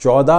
14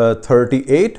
38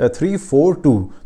342।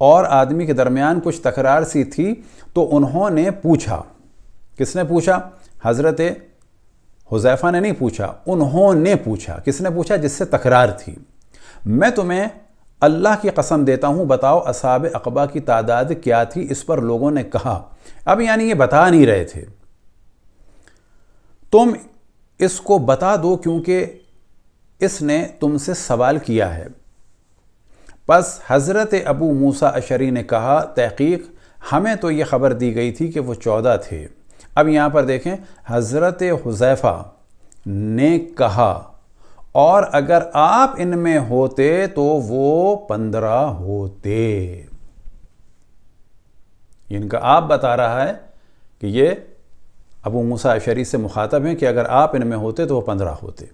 اور آدمی کے درمیان کچھ تکرار سی تھی تو انہوں نے پوچھا. کس نے پوچھا؟ حضرت حذیفہ نے نہیں پوچھا، انہوں نے پوچھا. کس نے پوچھا؟ جس سے تکرار تھی. میں تمہیں اللہ کی قسم دیتا ہوں، بتاؤ اصحاب عقبہ کی تعداد کیا تھی؟ اس پر لوگوں نے کہا. اب یعنی یہ بتا نہیں رہے تھے، تم اس کو بتا دو کیونکہ اس نے تم سے سوال کیا ہے. پس حضرت ابو موسیٰ اشعری نے کہا، تحقیق ہمیں تو یہ خبر دی گئی تھی کہ وہ 14 تھے. اب یہاں پر دیکھیں، حضرت حذیفہ نے کہا اور اگر آپ ان میں ہوتے تو وہ 15 ہوتے. ان کا آپ بتا رہا ہے کہ یہ ابو موسیٰ اشعری سے مخاطب ہیں کہ اگر آپ ان میں ہوتے تو وہ 15 ہوتے.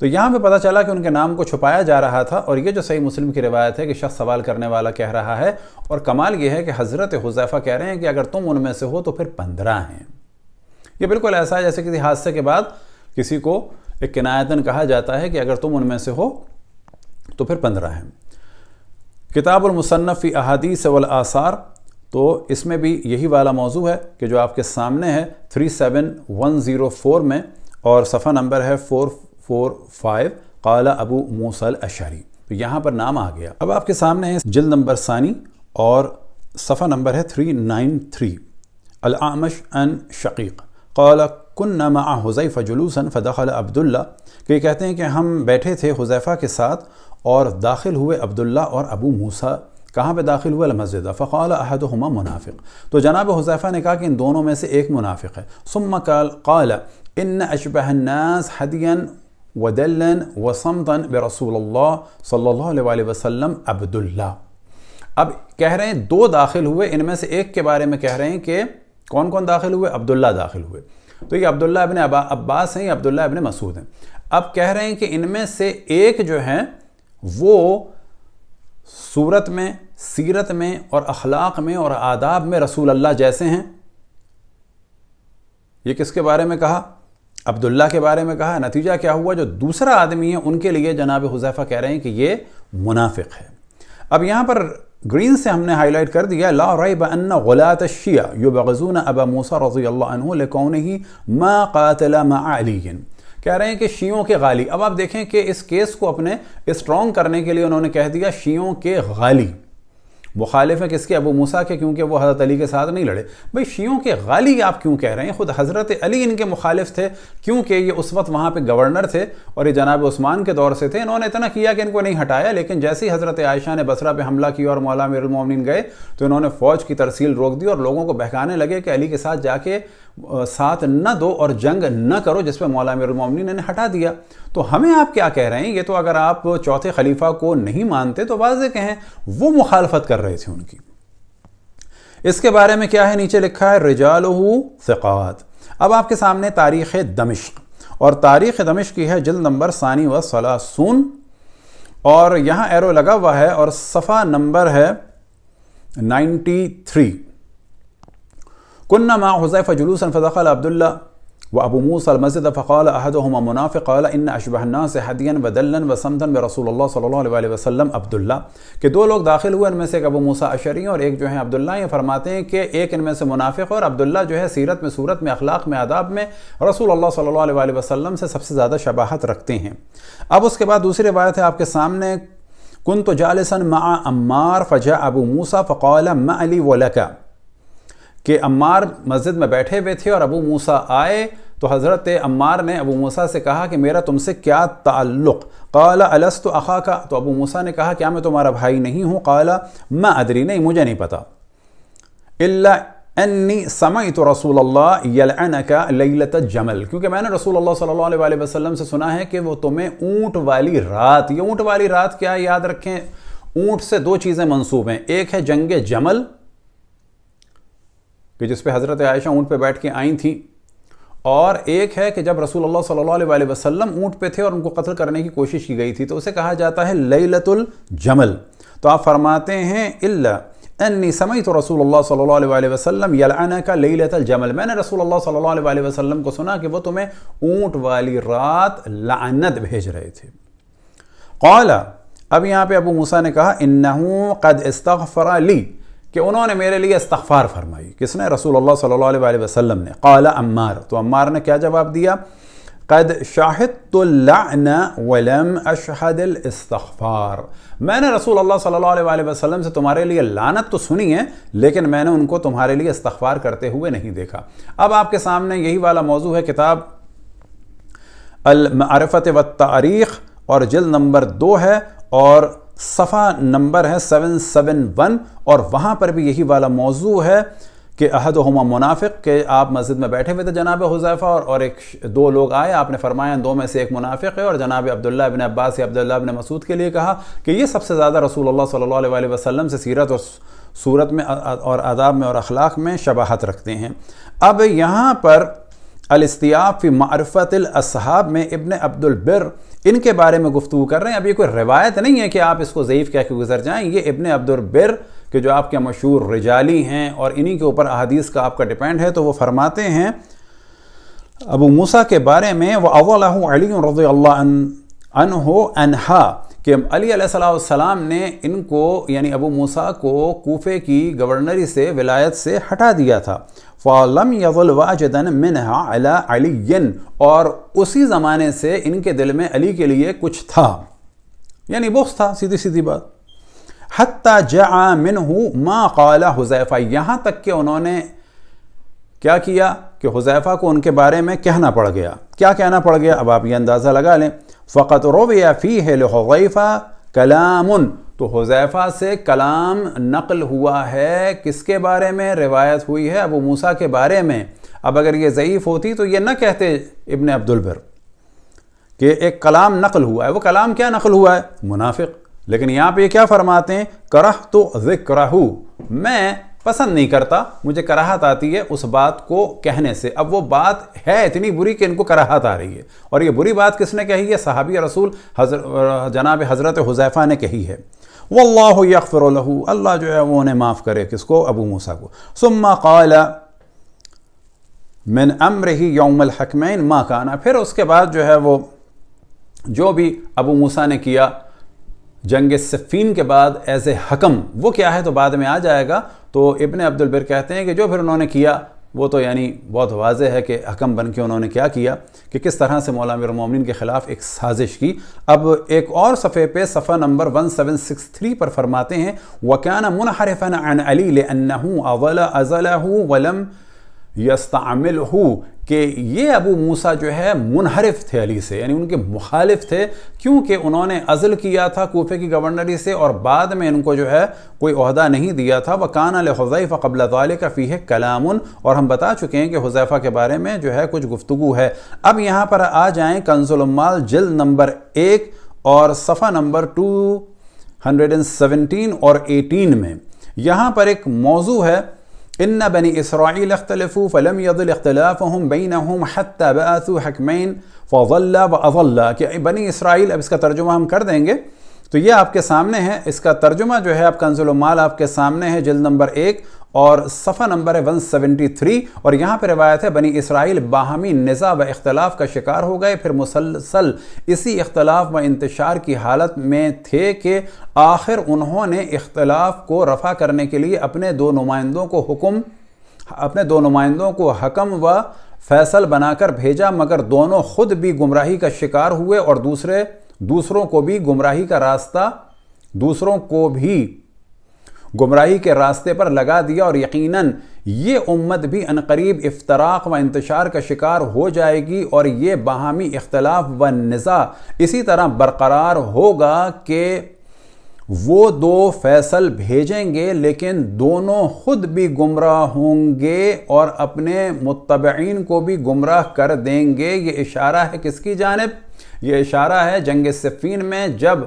تو یہاں پہ پتہ چلا کہ ان کے نام کو چھپایا جا رہا تھا، اور یہ جو صحیح مسلم کی روایت ہے کہ شخص سوال کرنے والا کہہ رہا ہے، اور کمال یہ ہے کہ حضرت حذیفہ کہہ رہے ہیں کہ اگر تم ان میں سے ہو تو پھر 15 ہیں. یہ بالکل ایسا ہے جیسے کسی حادثے کے بعد کسی کو ایک کنایتاً کہا جاتا ہے کہ اگر تم ان میں سے ہو تو پھر 15 ہیں. کتاب المصنف فی احادیث والآثار، تو اس میں بھی یہی والا موضوع ہے کہ جو آپ کے سامنے ہے 37104 میں، اور صفحہ نمبر ہے 445. قال ابو موسیٰ الاشعری. تو یہاں پر نام آ گیا. اب آپ کے سامنے ہے جلد نمبر ثانی اور صفحہ نمبر ہے 393. الاعمش عن شقیق قال كنا مع حذیفہ جلوسا فدخل عبداللہ، کہ یہ کہتے ہیں کہ ہم بیٹھے تھے حذیفہ کے ساتھ اور داخل ہوئے عبداللہ اور ابو موسیٰ. کہاں پہ داخل ہوئے؟ المسجد. فقال احدهما منافق، تو جناب حذیفہ نے کہا کہ ان دونوں میں سے ایک منافق ہے. ثم قال ان اشبہ الناس حدیا ودلا وصمتا برسول اللہ صلی اللہ علیہ وسلم عبداللہ. اب کہہ رہے ہیں دو داخل ہوئے، ان میں سے ایک کے بارے میں کہہ رہے ہیں کہ کون کون داخل ہوئے؟ عبداللہ داخل ہوئے. تو یہ عبداللہ ابن عباس ہیں یا عبداللہ ابن مسعود ہیں. اب کہہ رہے ہیں کہ ان میں سے ایک جو ہیں وہ صورت میں، سیرت میں اور اخلاق میں اور آداب میں رسول اللہ جیسے ہیں. یہ کس کے بارے میں کہا؟ عبداللہ کے بارے میں کہا. نتیجہ کیا ہوا؟ جو دوسرا آدمی ہے ان کے لیے جناب حذیفہ کہہ رہے ہیں کہ یہ منافق ہے. اب یہاں پر گرین سے ہم نے ہائی لائٹ کر دیا، لا ریب ان غلاة الشیعہ یبغضون ابا موسیٰ رضی اللہ عنہ لکونہ ما قاتل مع علی. کہہ رہے ہیں کہ شیعوں کے غالی. اب آپ دیکھیں کہ اس کیس کو اپنے اسٹرانگ کرنے کے لیے انہوں نے کہہ دیا شیعوں کے غالی. مخالف ہیں کس کے؟ ابو موسیٰ کے، کیونکہ وہ حضرت علی کے ساتھ نہیں لڑے. بھئی شیعوں کے غالی آپ کیوں کہہ رہے ہیں؟ خود حضرت علی ان کے مخالف تھے، کیونکہ یہ اس وقت وہاں پہ گورنر تھے اور یہ جناب عثمان کے دور سے تھے. انہوں نے اتنا کیا کہ ان کو نہیں ہٹایا، لیکن جیسے ہی حضرت عائشہ نے بصرہ پہ حملہ کیا اور مولا امیر المومنین گئے تو انہوں نے فوج کی ترسیل روک دی اور لوگوں کو بہکانے لگے کہ علی کے ساتھ جا کے ساتھ نہ دو اور جنگ نہ کرو، جس پہ مولا امیر المومنین نے ہٹا دیا. تو ہمیں آپ کیا کہہ رہے ہیں؟ یہ تو اگر آپ چوتھے خلیفہ کو نہیں مانتے تو واضح کہیں وہ مخالفت کر رہے تھے ان کی. اس کے بارے میں کیا ہے؟ نیچے لکھا ہے رجالہ ثقات. اب آپ کے سامنے تاریخ دمشق، اور تاریخ دمشق کی ہے جلد نمبر ثانی و ثلاثون، اور یہاں ایرو لگا ہوا ہے اور صفحہ نمبر ہے 93. كنا مع حذیفہ جلوسا فدخل عبداللہ وابو موسیٰ المسجد فقال احدهما منافق قال ان اشبہ الناس حدیا ودلا وصمتا برسول اللہ صلی اللہ علیہ وسلم عبداللہ. کہ دو لوگ داخل ہوئے، ان میں سے ایک ابو موسیٰ اشعری اور ایک جو ہے عبداللہ. یہ فرماتے ہیں کہ ایک ان میں سے منافق اور عبداللہ جو ہے سیرت میں، صورت میں، اخلاق میں، آداب میں رسول اللہ صلی اللہ علیہ وسلم سے سب سے زیادہ شباہت رکھتے ہیں. اب اس کے بعد دوسری روایت ہے آپ کے سامنے، كنت جالسا مع عمار فجاء ابو موسیٰ فقال ما لي ولك، کہ عمار مسجد میں بیٹھے ہوئے تھے اور ابو موسیٰ آئے تو حضرت عمار نے ابو موسیٰ سے کہا کہ میرا تم سے کیا تعلق؟ قال الست اخاک، تو ابو موسیٰ نے کہا کیا میں تمہارا بھائی نہیں ہوں؟ قال ما ادری، نہیں مجھے نہیں پتا. الا انی سمعت رسول اللہ یلعنک لیلۃ الجمل، کیونکہ میں نے رسول اللہ صلی اللہ علیہ وسلم سے سنا ہے کہ وہ تمہیں اونٹ والی رات، یہ اونٹ والی رات کیا ہے یاد رکھیں، اونٹ سے دو چیزیں منسوب ہیں. ایک ہے جنگ جمل کہ جس پہ حضرت عائشہ اونٹ پہ بیٹھ کے آئیں تھیں، اور ایک ہے کہ جب رسول اللہ صلی اللہ علیہ وسلم اونٹ پہ تھے اور ان کو قتل کرنے کی کوشش کی گئی تھی تو اسے کہا جاتا ہے لیلۃ الجمل. تو آپ فرماتے ہیں الا انی سمعت رسول اللہ صلی اللہ علیہ وسلم یلعنک لیلۃ الجمل، میں نے رسول اللہ صلی اللہ علیہ وسلم کو سنا کہ وہ تمہیں اونٹ والی رات لعنت بھیج رہے تھے. قال اب یہاں پہ ابو موسیٰ نے کہا انہو قد استغفر لی، کہ انہوں نے میرے لیے استغفار فرمائی. کس نے؟ رسول اللہ صلی اللہ علیہ وسلم نے. قال عمار، تو عمار نے کیا جواب دیا؟ قد شاہدت اللعن ولم اشہد الاستغفار، میں نے رسول اللہ صلی اللہ علیہ وسلم سے تمہارے لیے لعنت تو سنی ہے، لیکن میں نے ان کو تمہارے لیے استغفار کرتے ہوئے نہیں دیکھا. اب آپ کے سامنے یہی والا موضوع ہے، کتاب المعرفت والتاریخ اور جلد نمبر 2 ہے اور صفحہ نمبر ہے 771، اور وہاں پر بھی یہی والا موضوع ہے کہ احدہما منافق، کہ آپ مسجد میں بیٹھے ہوئے تھے جناب حذیفہ اور دو لوگ آئے، آپ نے فرمایا ان دو میں سے ایک منافق ہے، اور جناب عبداللہ ابن عباس یا عبداللہ ابن مسعود کے لیے کہا کہ یہ سب سے زیادہ رسول اللہ صلی اللہ علیہ وسلم سے سیرت اور صورت میں اور آداب میں اور اخلاق میں شباہت رکھتے ہیں. اب یہاں پر الاستیاب فی معرفت الاصحاب میں ابن عبد البر ان کے بارے میں گفتگو کر رہے ہیں. اب یہ کوئی روایت نہیں ہے کہ آپ اس کو ضعیف کہہ کے گزر جائیں، یہ ابن عبد البر کہ جو آپ کے مشہور رجالی ہیں اور انہی کے اوپر احادیث کا آپ کا ڈیپینڈ ہے، تو وہ فرماتے ہیں ابو موسیٰ کے بارے میں وَأَوَّلَهُ عَلِيٌّ رضی اللہ عنہ انہا، کہ علی علیہ السلام نے ان کو یعنی ابو موسیٰ کو کوفے کی گورنری سے ولایت سے ہٹا دیا تھا. فَلَمْ يَظَلْ وَاجِدًا مِنْهَا عَلَىٰ عَلِيٍّ، اور اسی زمانے سے ان کے دل میں علی کے لیے کچھ تھا، یعنی بغض تھا، سیدھی سیدھی بات. حَتَّى جَعَى مِنْهُ مَا قَالَ حُذَیفہ، یہاں تک کہ انہوں نے کیا کیا کہ حذیفہ کو ان کے بارے میں کہنا پڑ گیا. کیا کہنا پڑ گیا؟ اب آپ یہ اندازہ لگا لیں. فَقَدْ رُوِيَ فِيهِ لِحُذَیفَةَ کَلَامٌ، تو حذیفہ سے کلام نقل ہوا ہے، کس کے بارے میں؟ روایت ہوئی ہے ابو موسیٰ کے بارے میں. اب اگر یہ ضعیف ہوتی تو یہ نہ کہتے ابن عبد البر کہ ایک کلام نقل ہوا ہے. وہ کلام کیا نقل ہوا ہے؟ منافق. لیکن یہاں پہ یہ کیا فرماتے ہیں؟ کرہت ذکرہ، میں پسند نہیں کرتا، مجھے کراہت آتی ہے اس بات کو کہنے سے. اب وہ بات ہے اتنی بری کہ ان کو کراہت آ رہی ہے، اور یہ بری بات کس نے کہی ہے؟ صحابی رسول جناب حضرت حذیفہ نے کہی ہے. واللہ یغفر لہ، اللہ جو ہے وہ انہیں معاف کرے، کس کو؟ ابو موسیٰ کو. ثم قال من امرہ یوم الحکمین ما کانا، پھر اس کے بعد جو ہے وہ جو بھی ابو موسیٰ نے کیا جنگ صفین کے بعد ایز اے حکم، وہ کیا ہے تو بعد میں آ جائے گا. تو ابن عبد البر کہتے ہیں کہ جو پھر انہوں نے کیا وہ تو یعنی بہت واضح ہے کہ حکم بن کے انہوں نے کیا کیا کہ کس طرح سے مولا امیر المومنین کے خلاف ایک سازش کی. اب ایک اور صفحے پہ صفحہ نمبر 1763 پر فرماتے ہیں وَكَانَ مُنْحَرِفًا عَنْ عَلِي لِأَنَّهُ أَزَلَهُ وَلَمْ يَسْتَعْمِلْهُ، کہ یہ ابو موسیٰ جو ہے منحرف تھے علی سے، یعنی ان کے مخالف تھے، کیونکہ انہوں نے عزل کیا تھا کوفے کی گورنری سے اور بعد میں ان کو جو ہے کوئی عہدہ نہیں دیا تھا. وَكَانَ لِحُذَیفَ قَبْلَ ذَلِكَ فِيهِ کَلَامٌ، اور ہم بتا چکے ہیں کہ حذیفہ کے بارے میں جو ہے کچھ گفتگو ہے. اب یہاں پر آ جائیں کنز العمال جلد نمبر 1 اور صفحہ نمبر 217 اور 18 میں. یہاں پر ایک موضوع ہے ان بنی اسرائیل اختلفوا فلم يضل اختلافهم بینہم حتی بعثوا حکمین فضل واضل، کہ بنی اسرائیل، اب اس کا ترجمہ ہم کر دیں گے تو یہ آپ کے سامنے ہے. اس کا ترجمہ جو ہے اب کنز العمال آپ کے سامنے ہے جلد نمبر 1 اور صفحہ نمبر 173، اور یہاں پہ روایت ہے بنی اسرائیل باہمی نزاع و اختلاف کا شکار ہو گئے، پھر مسلسل اسی اختلاف و انتشار کی حالت میں تھے کہ آخر انہوں نے اختلاف کو رفع کرنے کے لیے اپنے دو نمائندوں کو حکم و فیصل بنا کر بھیجا، مگر دونوں خود بھی گمراہی کا شکار ہوئے اور دوسروں کو بھی گمراہی کے راستے پر لگا دیا، اور یقیناً یہ امت بھی عنقریب افتراق و انتشار کا شکار ہو جائے گی، اور یہ باہمی اختلاف و نزاع اسی طرح برقرار ہوگا کہ وہ دو فیصل بھیجیں گے لیکن دونوں خود بھی گمراہ ہوں گے اور اپنے متبعین کو بھی گمراہ کر دیں گے. یہ اشارہ ہے کس کی جانب؟ یہ اشارہ ہے جنگ صفین میں جب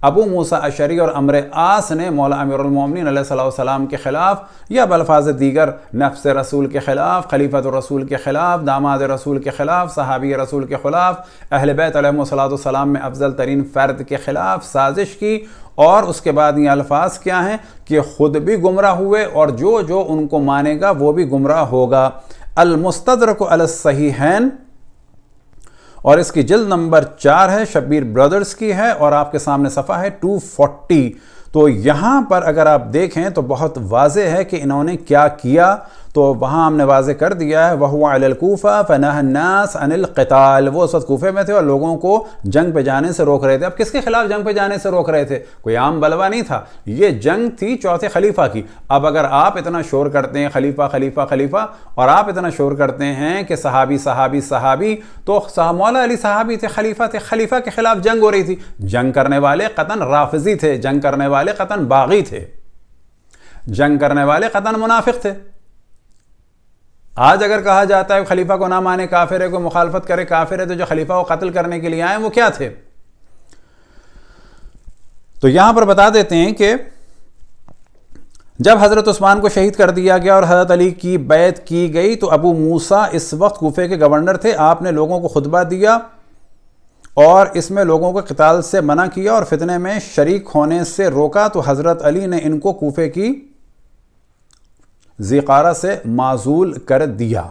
ابو موسیٰ اشعری اور عمرو عاص نے مولا امیر المومنین علیہ السلام کے خلاف یا بالفاظ دیگر نفس رسول کے خلاف، خلیفۃ الرسول کے خلاف، داماد رسول کے خلاف، صحابی رسول کے خلاف، اہل بیت علیہ السلام میں افضل ترین فرد کے خلاف سازش کی. اور اس کے بعد یہ الفاظ کیا ہیں کہ خود بھی گمراہ ہوئے اور جو ان کو مانے گا وہ بھی گمراہ ہوگا. المستدرک علی الصحیحین اور اس کی جلد نمبر 4 ہے، شبیر برادرز کی ہے، اور آپ کے سامنے صفحہ ہے 240۔ تو یہاں پر اگر آپ دیکھیں تو بہت واضح ہے کہ انہوں نے کیا کیا، تو وہاں ہم نے واضح کر دیا ہے وَهُوَ عَلَى الْكُوفَةِ فَنَهَى النَّاسَ عَنِ الْقِتَالِ۔ وہ اس وقت کوفے میں تھے اور لوگوں کو جنگ پہ جانے سے روک رہے تھے۔ اب کس کے خلاف جنگ پہ جانے سے روک رہے تھے؟ کوئی عام بلوا نہیں تھا، یہ جنگ تھی چوتھے خلیفہ کی۔ اب اگر آپ اتنا شور کرتے ہیں خلیفہ خلیفہ خلیفہ، اور آپ اتنا شور کرتے ہیں کہ صحابی صحابی صحابی، تو مولا علی صحابی تھے، خلیفہ تھے، خلیفہ کے خلاف جنگ ہو رہی تھی۔ جنگ کرنے والے قطعاً رافضی تھے، جنگ کرنے والے قطعاً باغی تھے، جنگ کرنے والے قطعاً منافق تھے۔ آج اگر کہا جاتا ہے خلیفہ کو نہ مانے کافر ہے، کوئی مخالفت کرے کافر ہے، تو جو خلیفہ کو قتل کرنے کے لیے آئے وہ کیا تھے؟ تو یہاں پر بتا دیتے ہیں کہ جب حضرت عثمان کو شہید کر دیا گیا اور حضرت علی کی بیعت کی گئی تو ابو موسیٰ اس وقت کوفے کے گورنر تھے۔ آپ نے لوگوں کو خطبہ دیا اور اس میں لوگوں کو قتال سے منع کیا اور فتنے میں شریک ہونے سے روکا، تو حضرت علی نے ان کو کوفے کی زیقارہ سے معزول کر دیا،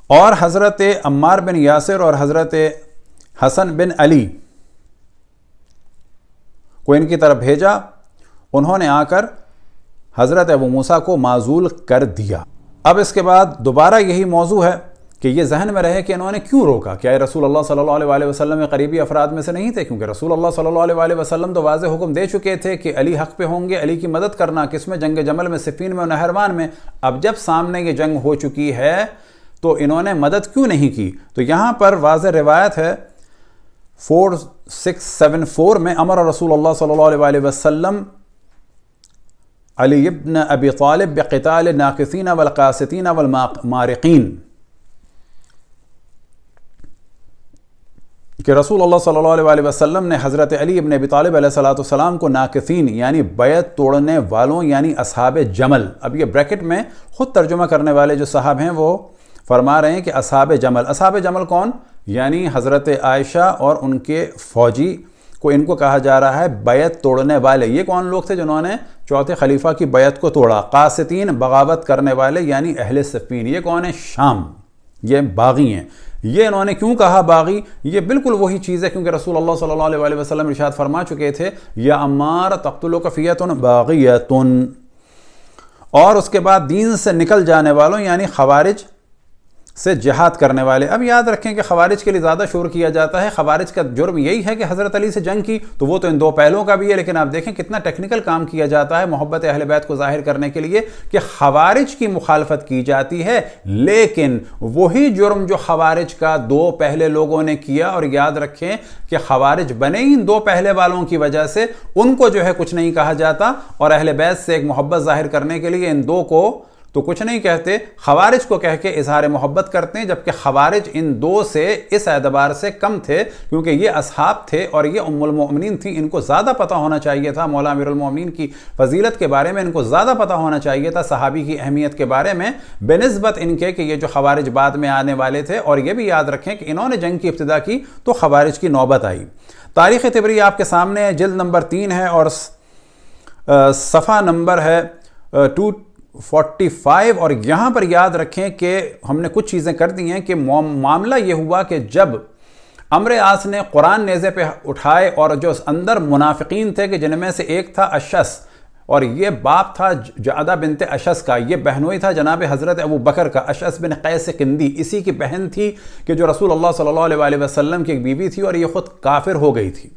اور حضرت عمار بن یاسر اور حضرت حسن بن علی کو ان کی طرف بھیجا، انہوں نے آ کر حضرت ابو موسیٰ کو معزول کر دیا۔ اب اس کے بعد دوبارہ یہی موضوع ہے کہ یہ ذہن میں رہے کہ انہوں نے کیوں روکا؟ کیا یہ رسول اللہ صلی اللہ علیہ وسلم میں قریبی افراد میں سے نہیں تھے؟ کیونکہ رسول اللہ صلی اللہ علیہ وسلم تو واضح حکم دے چکے تھے کہ علی حق پہ ہوں گے، علی کی مدد کرنا، کس میں؟ جنگ جمل میں، صفین میں اور نہروان میں۔ اب جب سامنے یہ جنگ ہو چکی ہے تو انہوں نے مدد کیوں نہیں کی؟ تو یہاں پر واضح روایت ہے 4674 میں، امر رسول اللہ صلی اللہ علیہ وسلم علی ابن ابی طالب بقتال الناقصین والقاسطین والمارقین، کہ رسول اللہ صلی اللہ علیہ وسلم نے حضرت علی ابن ابی طالب علیہ السلام کو ناقصین یعنی بیعت توڑنے والوں یعنی اصحاب جمل، اب یہ بریکٹ میں خود ترجمہ کرنے والے جو صاحب ہیں وہ فرما رہے ہیں کہ اصحاب جمل۔ اصحاب جمل کون؟ یعنی حضرت عائشہ اور ان کے فوجی کو ان کو کہا جا رہا ہے بیعت توڑنے والے۔ یہ کون لوگ تھے جنہوں نے چوتھے خلیفہ کی بیعت کو توڑا؟ قاسطین بغاوت کرنے والے یعنی اہل صفین۔ یہ کون ہے؟ شام، یہ باغی ہیں۔ یہ انہوں نے کیوں کہا باغی؟ یہ بالکل وہی چیز ہے کیونکہ رسول اللہ صلی اللہ علیہ وسلم ارشاد فرما چکے تھے یا عمار تقتلک فیۃ باغیۃ، اور اس کے بعد دین سے نکل جانے والوں یعنی خوارج سے جہاد کرنے والے۔ اب یاد رکھیں کہ خوارج کے لیے زیادہ شور کیا جاتا ہے، خوارج کا جرم یہی ہے کہ حضرت علی سے جنگ کی، تو وہ تو ان دو پہلوؤں کا بھی ہے، لیکن آپ دیکھیں کتنا ٹیکنیکل کام کیا جاتا ہے محبت اہل بیت کو ظاہر کرنے کے لیے کہ خوارج کی مخالفت کی جاتی ہے، لیکن وہی جرم جو خوارج کا دو پہلے لوگوں نے کیا، اور یاد رکھیں کہ خوارج بنے ہی ان دو پہلے والوں کی وجہ سے، ان کو جو ہے کچھ نہیں کہا جاتا، اور اہل بیت سے ایک محبت ظاہر کرنے کے لیے ان دو کو تو کچھ نہیں کہتے، خوارج کو کہہ کے اظہار محبت کرتے ہیں، جبکہ خوارج ان دو سے اس اعتبار سے کم تھے کیونکہ یہ اصحاب تھے اور یہ ام المؤمنین تھی، ان کو زیادہ پتہ ہونا چاہیے تھا مولا امیر المؤمنین کی فضیلت کے بارے میں، ان کو زیادہ پتہ ہونا چاہیے تھا صحابی کی اہمیت کے بارے میں بنسبت ان کے کہ یہ جو خوارج بعد میں آنے والے تھے۔ اور یہ بھی یاد رکھیں کہ انہوں نے جنگ کی ابتدا کی تو خوارج کی نوبت آئی۔ تاریخ طبری آپ کے سامنے جلد نمبر 3 ہے اور صفحہ نمبر ہے 245، اور یہاں پر یاد رکھیں کہ ہم نے کچھ چیزیں کر دی ہیں کہ معاملہ یہ ہوا کہ جب عمرو عاص نے قرآن نیزے پہ اٹھائے اور جو اندر منافقین تھے کہ جن میں سے ایک تھا اشس، اور یہ باپ تھا جعدہ بنت اشس کا، یہ بہنوئی تھا جناب حضرت ابو بکر کا، اشس بن قیس قندی، اسی کی بہن تھی کہ جو رسول اللہ صلی اللہ علیہ وسلم کی ایک بیوی تھی اور یہ خود کافر ہو گئی تھی،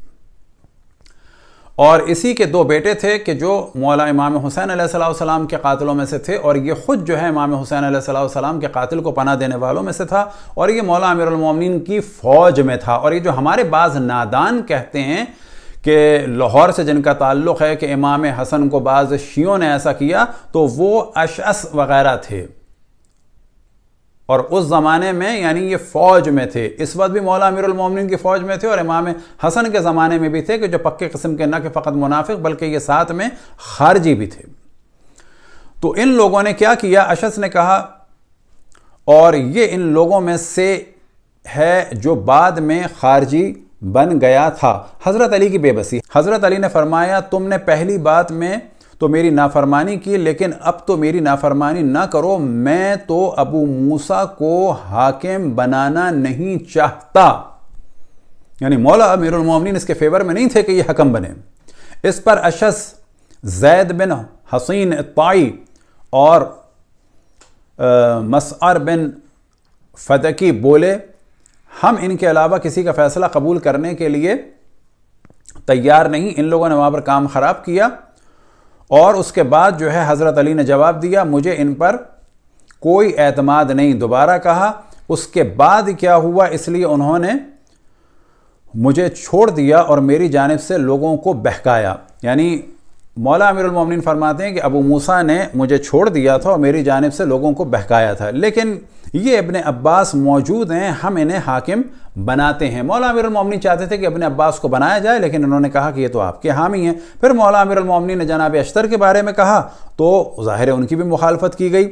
اور اسی کے دو بیٹے تھے کہ جو مولا امام حسین علیہ السلام کے قاتلوں میں سے تھے، اور یہ خود جو ہے امام حسین علیہ السلام کے قاتل کو پناہ دینے والوں میں سے تھا، اور یہ مولا امیر المومنین کی فوج میں تھا۔ اور یہ جو ہمارے بعض نادان کہتے ہیں کہ لاہور سے جن کا تعلق ہے کہ امام حسن کو بعض شیعوں نے ایسا کیا، تو وہ اشعث وغیرہ تھے، اور اس زمانے میں یعنی یہ فوج میں تھے، اس وقت بھی مولا امیر المومنین کی فوج میں تھے، اور امام حسن کے زمانے میں بھی تھے کہ جو پکے قسم کے نہ کہ فقط منافق بلکہ یہ ساتھ میں خارجی بھی تھے۔ تو ان لوگوں نے کیا کیا؟ اشعث نے کہا، اور یہ ان لوگوں میں سے ہے جو بعد میں خارجی بن گیا تھا، حضرت علی کی بے بسی۔ حضرت علی نے فرمایا تم نے پہلی بات میں تو میری نافرمانی کی، لیکن اب تو میری نافرمانی نہ کرو، میں تو ابو موسیٰ کو حاکم بنانا نہیں چاہتا۔ یعنی مولا امیر المومنین اس کے فیور میں نہیں تھے کہ یہ حکم بنے۔ اس پر اشعث، زید بن حصین الطائی اور مسعر بن فدکی بولے ہم ان کے علاوہ کسی کا فیصلہ قبول کرنے کے لیے تیار نہیں۔ ان لوگوں نے وہاں پر کام خراب کیا، اور اس کے بعد جو ہے حضرت علی نے جواب دیا مجھے ان پر کوئی اعتماد نہیں، دوبارہ کہا۔ اس کے بعد کیا ہوا، اس لیے انہوں نے مجھے چھوڑ دیا اور میری جانب سے لوگوں کو بہکایا۔ یعنی مولا امیر المومنین فرماتے ہیں کہ ابو موسیٰ نے مجھے چھوڑ دیا تھا اور میری جانب سے لوگوں کو بہکایا تھا، لیکن یہ ابن عباس موجود ہیں، ہم انہیں حاکم بناتے ہیں۔ مولا امیر المومنین چاہتے تھے کہ ابن عباس کو بنایا جائے، لیکن انہوں نے کہا کہ یہ تو آپ کے حامی ہیں۔ پھر مولا امیر المومنین نے جناب اشتر کے بارے میں کہا تو ظاہر ہے ان کی بھی مخالفت کی گئی۔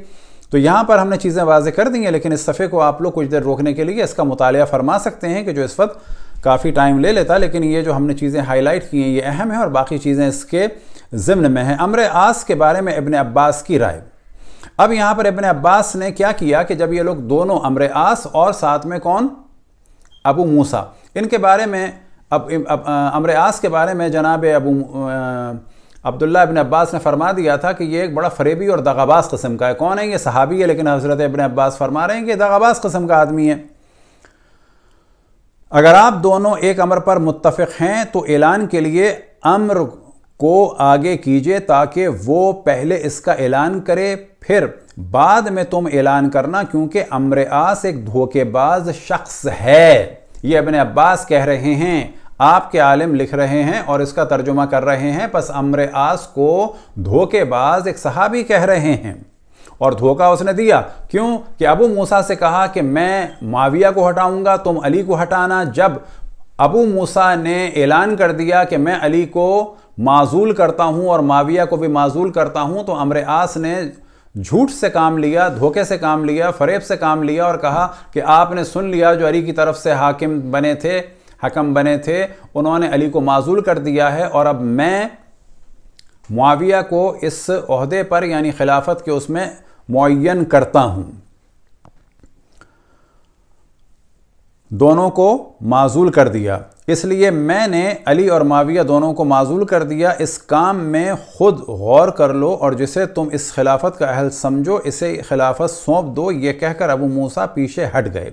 تو یہاں پر ہم نے چیزیں واضح کر دی ہیں، لیکن اس صفحے کو آپ لوگ کچھ دیر روکنے کے لیے اس کا مطالعہ فرما سکتے ہیں کہ جو اس وقت کافی ٹائم لے لیتا، لیکن یہ جو ہم نے چیزیں ہائی لائٹ کی ہیں یہ اہم ہے، اور باقی چیزیں اس کے ضمن میں ہیں۔ امر عاص کے بارے میں ابن عباس کی رائے۔ اب یہاں پر ابن عباس نے کیا کیا کہ جب یہ لوگ دونوں امر عاص اور ساتھ میں کون، ابو موسیٰ، ان کے بارے میں امر عاص کے بارے میں جناب عبداللہ ابن عباس نے فرما دیا تھا کہ یہ ایک بڑا فریبی اور دغاباز قسم کا ہے۔ کون ہے یہ؟ صحابی ہے، لیکن حضرت ابن عباس فرما رہے ہیں کہ دغاباز قسم کا آدمی ہے۔ اگر آپ دونوں ایک امر پر متفق ہیں تو اعلان کے لیے امر کو آگے کیجئے تاکہ وہ پہلے اس کا اعلان کرے، پھر بعد میں تم اعلان کرنا، کیونکہ امر عاص ایک دھوکے باز شخص ہے۔ یہ ابن عباس کہہ رہے ہیں، آپ کے عالم لکھ رہے ہیں اور اس کا ترجمہ کر رہے ہیں، پس امر عاص کو دھوکے باز ایک صحابی کہہ رہے ہیں، اور دھوکہ اس نے دیا۔ کیوں کہ ابو موسیٰ سے کہا کہ میں معاویہ کو ہٹاؤں گا، تم علی کو ہٹانا۔ جب ابو موسیٰ نے اعلان کر دیا کہ میں علی کو معزول کرتا ہوں اور معاویہ کو بھی معزول کرتا ہوں، تو امر عاص نے جھوٹ سے کام لیا، دھوکے سے کام لیا، فریب سے کام لیا، اور کہا کہ آپ نے سن لیا جو علی کی طرف سے حکم بنے تھے انہوں نے علی کو معزول کر دیا ہے، اور اب میں معاویہ کو اس عہدے پر یعنی خلافت کے اس میں معین کرتا ہوں۔ دونوں کو معزول کر دیا، اس لیے میں نے علی اور معاویہ دونوں کو معزول کر دیا۔ اس کام میں خود غور کر لو، اور جسے تم اس خلافت کا اہل سمجھو اسے خلافت سونپ دو۔ یہ کہہ کر ابو موسیٰ پیچھے ہٹ گئے۔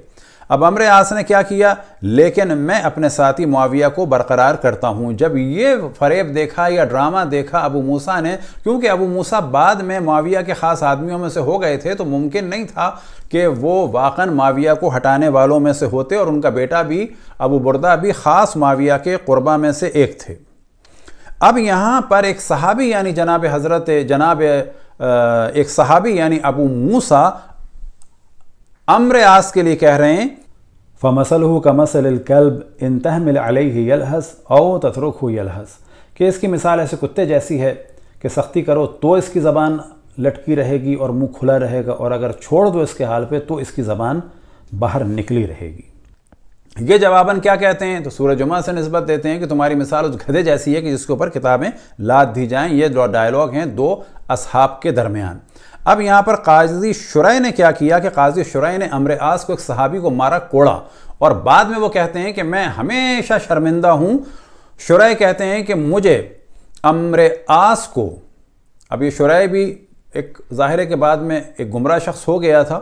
اب امر عاص نے کیا کیا؟ لیکن میں اپنے ساتھی معاویہ کو برقرار کرتا ہوں۔ جب یہ فریب دیکھا یا ڈرامہ دیکھا ابو موسیٰ نے، کیونکہ ابو موسیٰ بعد میں معاویہ کے خاص آدمیوں میں سے ہو گئے تھے، تو ممکن نہیں تھا کہ وہ واقعاً معاویہ کو ہٹانے والوں میں سے ہوتے، اور ان کا بیٹا بھی ابو بردہ بھی خاص معاویہ کے قربا میں سے ایک تھے۔ اب یہاں پر ایک صحابی یعنی ایک صحابی یعنی ابو موسیٰ امر عاص کے لیے کہہ رہے ہیں فَمَثَلُهُ كَمَثَلِ الْكَلْبِ إِن تَحْمِلْ عَلَيْهِ يَلْهَثْ أَوْ تَتْرُكْهُ يَلْهَثْ، کہ اس کی مثال ایسے کتے جیسی ہے کہ سختی کرو تو اس کی زبان لٹکی رہے گی اور منہ کھلا رہے گا، اور اگر چھوڑ دو اس کے حال پہ تو اس کی زبان باہر نکلی رہے گی۔ یہ جواباً کیا کہتے ہیں؟ تو سورہ جمعہ سے نسبت دیتے ہیں کہ تمہاری مثال اس گدھے جیسی ہے کہ جس کے اوپر کتابیں لاد دی جائیں۔ یہ ڈائیلاگ ہیں دو اصحاب کے درمیان۔ اب یہاں پر قاضی شرح نے کیا کیا کہ قاضی شرح نے امر عاص کو ایک صحابی کو مارا، کوڑا، اور بعد میں وہ کہتے ہیں کہ میں ہمیشہ شرمندہ ہوں۔ شرح کہتے ہیں کہ مجھے امر عاص کو، اب یہ شرح بھی ایک ظاہرے کے بعد میں ایک گمراہ شخص ہو گیا تھا،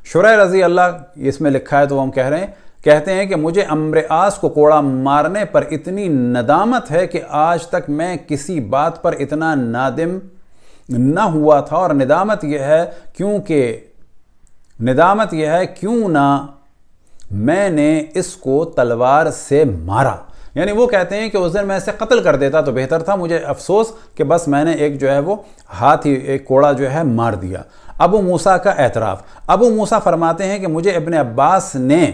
شرح رضی اللہ اس میں لکھا ہے تو ہم کہہ رہے ہیں، کہتے ہیں کہ مجھے امر عاص کو کوڑا مارنے پر اتنی ندامت ہے کہ آج تک میں کسی بات پر اتنا نادم نہ ہوا تھا، اور ندامت یہ ہے کیوں نہ میں نے اس کو تلوار سے مارا۔ یعنی وہ کہتے ہیں کہ اس دن میں اسے قتل کر دیتا تو بہتر تھا، مجھے افسوس کہ بس میں نے ایک جو ہے وہ ہاتھ ہی ایک کوڑا جو ہے مار دیا۔ ابو موسیٰ کا اعتراف۔ ابو موسیٰ فرماتے ہیں کہ مجھے ابن عباس نے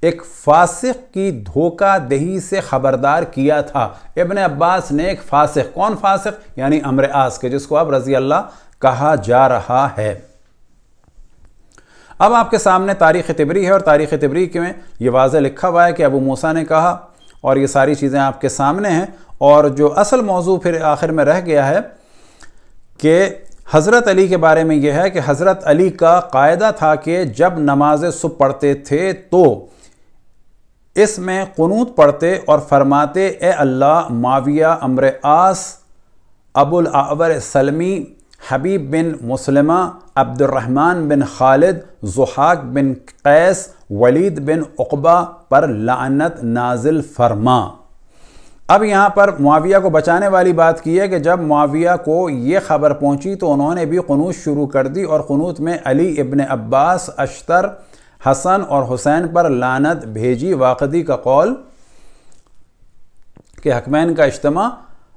ایک فاسق کی دھوکہ دہی سے خبردار کیا تھا۔ ابن عباس نے ایک فاسق، کون فاسق؟ یعنی امر عاص کے، جس کو اب رضی اللہ کہا جا رہا ہے۔ اب آپ کے سامنے تاریخ طبری ہے، اور تاریخ طبری میں یہ واضح لکھا ہوا ہے کہ ابو موسیٰ نے کہا، اور یہ ساری چیزیں آپ کے سامنے ہیں۔ اور جو اصل موضوع پھر آخر میں رہ گیا ہے کہ حضرت علی کے بارے میں یہ ہے کہ حضرت علی کا قاعدہ تھا کہ جب نماز صبح پڑھتے تھے تو اس میں قنوت پڑھتے اور فرماتے اے اللہ معاویہ، عمرو عاص، ابو الاعور سلمی، حبیب بن مسلمہ، عبد الرحمن بن خالد، ضحاک بن قیس، ولید بن عقبہ پر لعنت نازل فرما۔ اب یہاں پر معاویہ کو بچانے والی بات کی ہے کہ جب معاویہ کو یہ خبر پہنچی تو انہوں نے بھی قنوت شروع کر دی، اور قنوت میں علی ابن عباس، اشتر، حسن اور حسین پر لعنت بھیجی۔ واقدی کا قول کہ حکمین کا اجتماع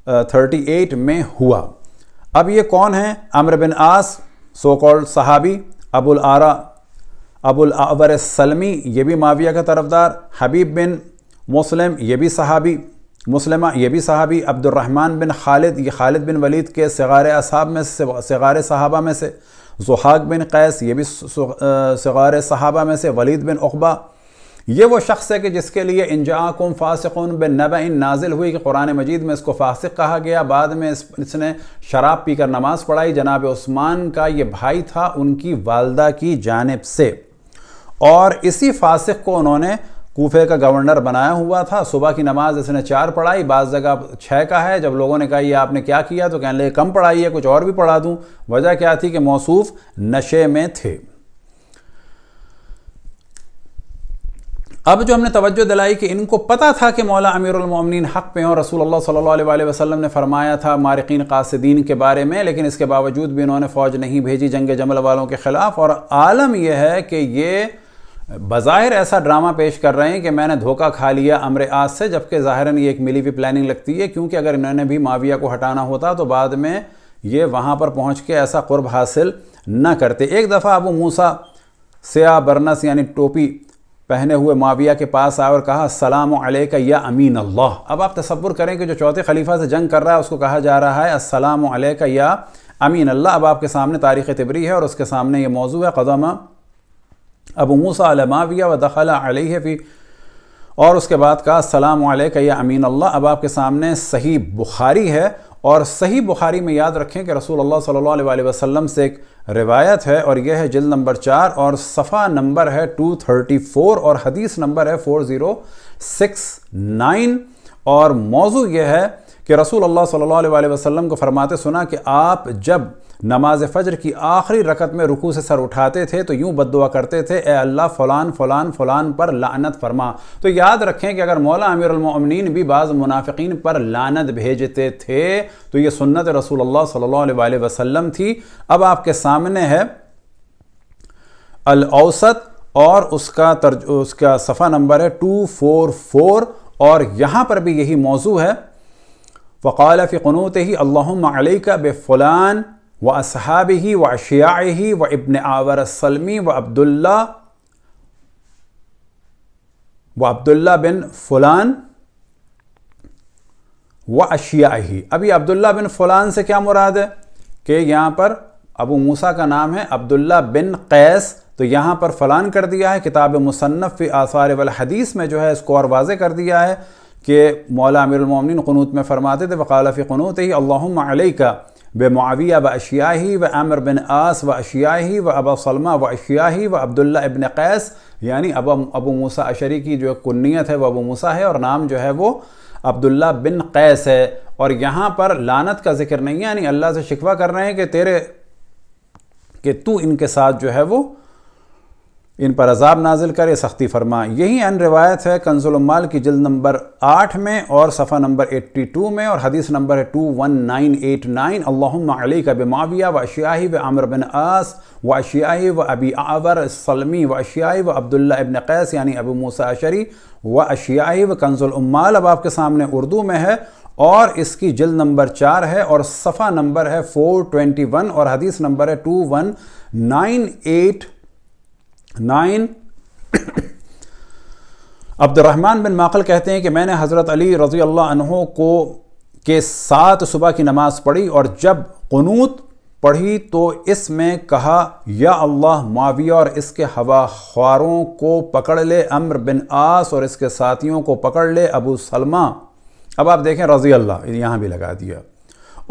38 میں ہوا۔ اب یہ کون ہیں؟ عمرو بن عاص، سو کالڈ صحابی، ابو الاعور سلمی، یہ بھی معاویہ کا طرفدار، حبیب بن مسلم، یہ بھی صحابی، مسلمہ یہ بھی صحابی، عبد الرحمن بن خالد، یہ خالد بن ولید کے صغار صحابہ میں سے، ضحاک بن قیس، یہ بھی صغار صحابہ میں سے، ولید بن عقبہ، یہ وہ شخص ہے کہ جس کے لیے ان جاءکم فاسقون بنبأ نازل ہوئی کہ قرآن مجید میں اس کو فاسق کہا گیا۔ بعد میں اس نے شراب پی کر نماز پڑھائی۔ جناب عثمان کا یہ بھائی تھا ان کی والدہ کی جانب سے، اور اسی فاسق کو انہوں نے کوفے کا گورنر بنایا ہوا تھا۔ صبح کی نماز اس نے 4 پڑھائی، بعض جگہ 6 کا ہے۔ جب لوگوں نے کہا یہ آپ نے کیا کیا تو کہنے لگے کم پڑھائی ہے، کچھ اور بھی پڑھا دوں۔ وجہ کیا تھی کہ موصوف نشے میں تھے۔ اب جو ہم نے توجہ دلائی کہ ان کو پتہ تھا کہ مولا امیر المومنین حق پہ ہیں، اور رسول اللہ صلی اللہ علیہ وسلم نے فرمایا تھا مارقین قاصدین کے بارے میں، لیکن اس کے باوجود بھی انہوں نے فوج نہیں بھیجی جنگ جمل والوں کے خلاف۔ اور عالم یہ ہے کہ یہ بظاہر ایسا ڈرامہ پیش کر رہے ہیں کہ میں نے دھوکہ کھا لیا عمرو عاص سے، جبکہ ظاہراً یہ ایک ملی ہوئی پلاننگ لگتی ہے، کیونکہ اگر انہوں نے بھی معاویہ کو ہٹانا ہوتا تو بعد میں یہ وہاں پر پہنچ کے ایسا قرب حاصل نہ کرتے۔ ایک دفعہ ابو موسیٰ سیاہ برنس یعنی ٹوپی پہنے ہوئے معاویہ کے پاس آئے اور کہا السلام علیک یا امین اللہ۔ اب آپ تصور کریں کہ جو چوتھے خلیفہ سے جنگ کر رہا ہے اس کو کہا جا رہا ہے السلام علیک یا امین اللہ۔ اب آپ کے سامنے تاریخ طبری ہے اور اس کے سامنے یہ موضوع ہے، قدم ابو موسیٰ علی معاویہ ودخل علیہ فی، اور اس کے بعد کہا السلام علیک یا امین اللہ۔ اب آپ کے سامنے صحیح بخاری ہے، اور صحیح بخاری میں یاد رکھیں کہ رسول اللہ صلی اللہ علیہ وسلم سے ایک روایت ہے، اور یہ ہے جلد نمبر 4 اور صفحہ نمبر ہے 234 اور حدیث نمبر ہے 4069، اور موضوع یہ ہے کہ رسول اللہ صلی اللہ علیہ وسلم کو فرماتے سنا کہ آپ جب نماز فجر کی آخری رکعت میں رکوع سے سر اٹھاتے تھے تو یوں بد دعا کرتے تھے اے اللہ فلان فلان فلان پر لعنت فرما۔ تو یاد رکھیں کہ اگر مولا امیر المومنین بھی بعض منافقین پر لعنت بھیجتے تھے تو یہ سنت رسول اللہ صلی اللہ علیہ وسلم تھی۔ اب آپ کے سامنے ہے الاوسط اور اس کا صفحہ نمبر ہے 244، اور یہاں پر بھی یہی موضوع ہے۔ وقال فی قنوتہ اللہم علیک بفلان وَأَصْحَابِهِ وَأَشْيَاعِهِ وَابْنِ عَوَرَ السَّلْمِي وَعَبْدُاللَّہ بن فلان وَأَشْيَاعِهِ۔ اب یہ عبداللہ بن فلان سے کیا مراد ہے کہ یہاں پر ابو موسیٰ کا نام ہے عبداللہ بن قیس، تو یہاں پر فلان کر دیا ہے۔ کتاب مصنف فی آثار والحدیث میں جو ہے اس کو اور واضح کر دیا ہے کہ مولا امیر المومنین قنوت میں فرماتے تھے وقال فی قنوتہ اللہم علیک بمعاویہ واشیاہی وعمر بن عاص واشیاہی وابا سلمہ واشیاہی وعبداللہ ابن قیس، یعنی ابو موسیٰ اشعری کی جو کنیت ہے وہ ابو موسیٰ ہے اور نام جو ہے وہ عبداللہ بن قیس ہے۔ اور یہاں پر لعنت کا ذکر نہیں ہے، یعنی اللہ سے شکوہ کر رہے ہیں کہ تو ان کے ساتھ جو ہے وہ ان پر عذاب نازل کرے، سختی فرما۔ یہی ان روایت ہے کنز العمال کی جلد نمبر 8 میں اور صفحہ نمبر 82 میں، اور حدیث نمبر ہے 21989 اللہم علیک بمعاویہ واشیاہی وعمر بن عاص واشیاہی وابی اعور السلمی واشیاہی وعبداللہ ابن قیس یعنی ابو موسیٰ اشعری واشیاہی وکنز العمال۔ اب آپ کے سامنے اردو میں ہے اور اس کی جلد نمبر 4 ہے اور صفحہ نمبر ہے 421 اور حدیث نمبر ہے 21989۔ عبد الرحمن بن معقل کہتے ہیں کہ میں نے حضرت علی رضی اللہ عنہ کے ساتھ صبح کی نماز پڑھی، اور جب قنوت پڑھی تو اس میں کہا یا اللہ معاویہ اور اس کے ہوا خواروں کو پکڑ لے، عمرو بن عاص اور اس کے ساتھیوں کو پکڑ لے، ابو سلمہ، اب آپ دیکھیں رضی اللہ یہاں بھی لگا دیا،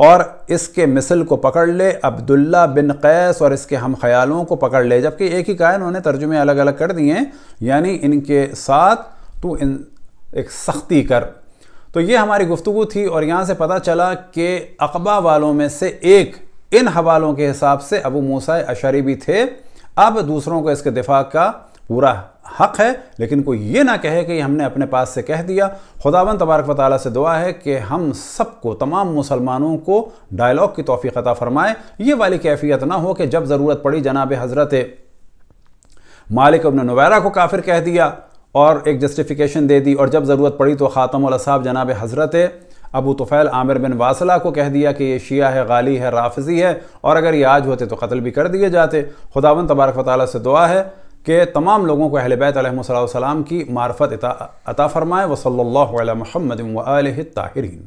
اور اس کے مثل کو پکڑ لے، عبداللہ بن قیس اور اس کے ہم خیالوں کو پکڑ لے، جبکہ ایک ہی کا انہوں نے ترجمے الگ الگ کر دیے ہیں، یعنی ان کے ساتھ تو ایک سختی کر۔ تو یہ ہماری گفتگو تھی، اور یہاں سے پتہ چلا کہ عقبہ والوں میں سے ایک ان حوالوں کے حساب سے ابو موسیٰ اشعری بھی تھے۔ اب دوسروں کو اس کے دفاع کا پورا حق ہے، لیکن کوئی یہ نہ کہے کہ یہ ہم نے اپنے پاس سے کہہ دیا۔ خداوند تبارک و تعالیٰ سے دعا ہے کہ ہم سب کو، تمام مسلمانوں کو ڈائلاگ کی توفیق عطا فرمائے۔ یہ والی کیفیت نہ ہو کہ جب ضرورت پڑی جناب حضرت مالک ابن نویرہ کو کافر کہہ دیا اور ایک جسٹیفیکیشن دے دی، اور جب ضرورت پڑی تو خاتم الاصحاب جناب حضرت ابو طفیل عامر بن واصلہ کو کہہ دیا کہ یہ شیعہ ہے، غالی ہے، رافضی ہے، اور اگر یہ آج ہوتے تو قتل بھی کر دیے جاتے۔ خداوند تبارک و تعالیٰ سے دعا ہے کہ تمام لوگوں کو اہل بیت علیہم السلام کی معرفت عطا فرمائے۔ وصلی اللہ علی محمد و آلہ الطاہرین۔